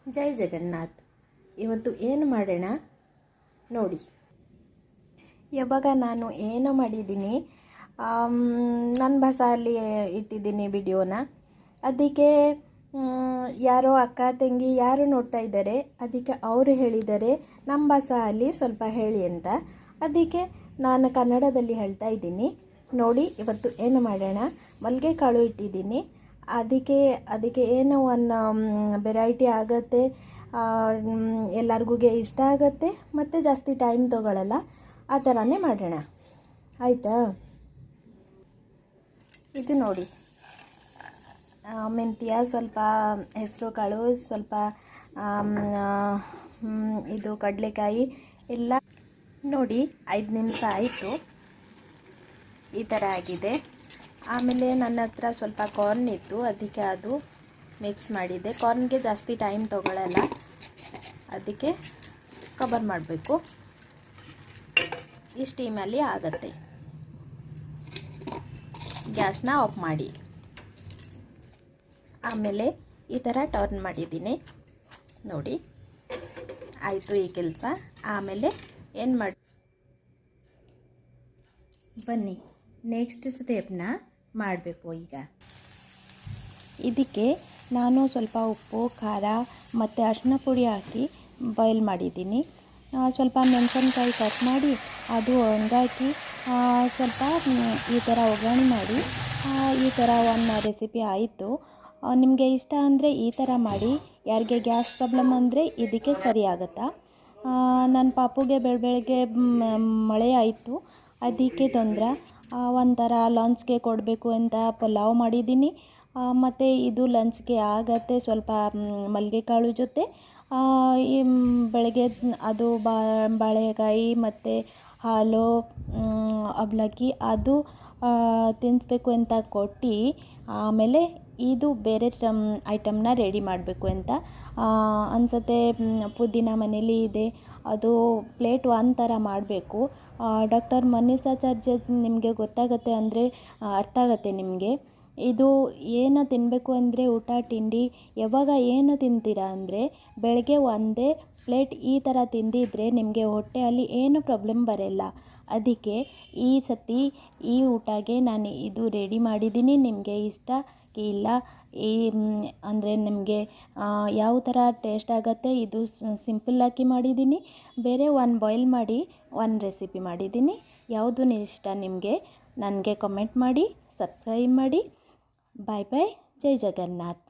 ಜೈ ಜಗನ್ನಾಥ್. ಇವತ್ತು ಏನು ಮಾಡೋಣ ನೋಡಿ. ಯಾವಾಗ ನಾನು ಏನು ಮಾಡಿದ್ದೀನಿ, ನನ್ನ ಭಾಷೆಯಲ್ಲಿ ಇಟ್ಟಿದ್ದೀನಿ ವಿಡಿಯೋನ. ಅದಕ್ಕೆ ಯಾರೋ ಅಕ್ಕ ತಂಗಿ ಯಾರು ನೋಡ್ತಾ ಇದ್ದಾರೆ, ಅದಕ್ಕೆ ಅವರು ಹೇಳಿದ್ದಾರೆ ನಮ್ಮ ಭಾಷೆಯಲ್ಲಿ ಸ್ವಲ್ಪ ಹೇಳಿ ಅಂತ. ಅದಕ್ಕೆ ನಾನು ಕನ್ನಡದಲ್ಲಿ ಹೇಳ್ತಾ ಇದ್ದೀನಿ ನೋಡಿ. ಇವತ್ತು ಏನು ಮಾಡೋಣ, ಮಲ್ಲಿಗೆ ಕಾಳು ಇಟ್ಟಿದ್ದೀನಿ. ಅದಕ್ಕೆ ಏನೋ ಒಂದು ವೆರೈಟಿ ಆಗುತ್ತೆ, ಎಲ್ಲರಿಗೂ ಇಷ್ಟ ಆಗುತ್ತೆ ಮತ್ತು ಜಾಸ್ತಿ ಟೈಮ್ ತೊಗೊಳ್ಳಲ್ಲ. ಆ ಥರನೇ ಮಾಡೋಣ, ಆಯಿತಾ? ಇದು ನೋಡಿ, ಮೆಂತ್ಯ, ಸ್ವಲ್ಪ ಹೆಸರು ಕಾಳು, ಸ್ವಲ್ಪ ಇದು ಕಡಲೆಕಾಯಿ ಎಲ್ಲ ನೋಡಿ. 5 ನಿಮಿಷ ಆಯಿತು, ಈ ಥರ ಆಗಿದೆ. ಆಮೇಲೆ ನನ್ನ ಹತ್ರ ಸ್ವಲ್ಪ ಕಾರ್ನ್ ಇತ್ತು, ಅದಕ್ಕೆ ಅದು ಮಿಕ್ಸ್ ಮಾಡಿದ್ದೆ. ಕಾರ್ನ್ಗೆ ಜಾಸ್ತಿ ಟೈಮ್ ತೊಗೊಳ್ಳಲ್ಲ, ಅದಕ್ಕೆ ಕವರ್ ಮಾಡಬೇಕು. ಈ ಸ್ಟೀಮಲ್ಲಿ ಆಗುತ್ತೆ. ಗ್ಯಾಸ್ನ ಆಫ್ ಮಾಡಿ. ಆಮೇಲೆ ಈ ಥರ ಟರ್ನ್ ಮಾಡಿದ್ದೀನಿ ನೋಡಿ. ಆಯಿತು ಈ ಕೆಲಸ. ಆಮೇಲೆ ಏನು ಮಾಡಿ, ಬನ್ನಿ ನೆಕ್ಸ್ಟ್ ಸ್ಟೆಪ್ನ ಮಾಡಬೇಕು. ಈಗ ಇದಕ್ಕೆ ನಾನು ಸ್ವಲ್ಪ ಉಪ್ಪು, ಖಾರ ಮತ್ತು ಅರಿಶಿನ ಪುಡಿ ಹಾಕಿ ಬಾಯ್ಲ್ ಮಾಡಿದ್ದೀನಿ. ಸ್ವಲ್ಪ ಮೆಣಸಿನ್ಕಾಯಿ ಕಟ್ ಮಾಡಿ ಅದು ಒಣಗಾಕಿ ಸ್ವಲ್ಪ ಈ ಥರ ಒಗ್ಗರಣೆ ಮಾಡಿ ಈ ಥರ ಒಂದು ರೆಸಿಪಿ ಆಯಿತು. ನಿಮಗೆ ಇಷ್ಟ ಅಂದರೆ ಈ ಥರ ಮಾಡಿ. ಯಾರಿಗೆ ಗ್ಯಾಸ್ ಪ್ರಾಬ್ಲಮ್ ಅಂದರೆ ಇದಕ್ಕೆ ಸರಿ ಆಗುತ್ತಾ? ನನ್ನ ಪಾಪುಗೆ ಬೆಳಗ್ಗೆ ಮಳೆ ಆಯಿತು, ಅದಕ್ಕೆ ತೊಂದರೆ. ಒಂಥರ ಲಂಚ್ಗೆ ಕೊಡಬೇಕು ಅಂತ ಪಲಾವ್ ಮಾಡಿದ್ದೀನಿ. ಮತ್ತು ಇದು ಲಂಚ್ಗೆ ಆಗತ್ತೆ. ಸ್ವಲ್ಪ ಮಲ್ಲಿಗೆ ಕಾಳು ಜೊತೆ ಈ ಬೆಳಗ್ಗೆ ಅದು ಬಾಳೆಕಾಯಿ ಮತ್ತು ಹಾಲು, ಅವಲಕ್ಕಿ ಅದು ತಿನ್ನಿಸ್ಬೇಕು ಅಂತ ಕೊಟ್ಟು, ಆಮೇಲೆ ಇದು ಬೇರೆ ಐಟಮ್ನ ರೆಡಿ ಮಾಡಬೇಕು ಅಂತ ಅನಿಸುತ್ತೆ. ಪುದೀನ ಮನೇಲಿ ಇದೆ, ಅದು ಪ್ಲೇಟ್ ಒಂಥರ ಮಾಡಬೇಕು. ಡಾಕ್ಟರ್ ಮನೀಷಾಚಾರ್ಯ ನಿಮಗೆ ಗೊತ್ತಾಗುತ್ತೆ ಅಂದರೆ ಅರ್ಥ ಆಗುತ್ತೆ ನಿಮಗೆ. ಇದು ಏನು ತಿನ್ನಬೇಕು ಅಂದರೆ, ಊಟ ತಿಂಡಿ ಯಾವಾಗ ಏನು ತಿಂತೀರಾ ಅಂದರೆ ಬೆಳಗ್ಗೆ ಒಂದೇ ಪ್ಲೇಟ್ ಈ ಥರ ತಿಂದಿದ್ರೆ ನಿಮಗೆ ಹೊಟ್ಟೆಯಲ್ಲಿ ಏನು ಪ್ರಾಬ್ಲಮ್ ಬರೋಲ್ಲ. ಅದಕ್ಕೆ ಈ ಸತಿ ಈ ಊಟಗೆ ನಾನು ಇದು ರೆಡಿ ಮಾಡಿದ್ದೀನಿ. ನಿಮಗೆ ಇಷ್ಟ ಇಲ್ಲ ಅಂದರೆ ನಿಮಗೆ ಯಾವ ಥರ ಟೇಸ್ಟ್ ಆಗುತ್ತೆ, ಇದು ಸಿಂಪಲ್ಲಾಗಿ ಮಾಡಿದ್ದೀನಿ. ಬೇರೆ ಒಂದು ಬಾಯ್ಲ್ ಮಾಡಿ ಒಂದು ರೆಸಿಪಿ ಮಾಡಿದ್ದೀನಿ. ಯಾವುದು ಇಷ್ಟ ನಿಮಗೆ ನನಗೆ ಕಮೆಂಟ್ ಮಾಡಿ, ಸಬ್ಸ್ಕ್ರೈಬ್ ಮಾಡಿ. ಬಾಯ್ ಬಾಯ್. ಜೈ ಜಗನ್ನಾಥ್.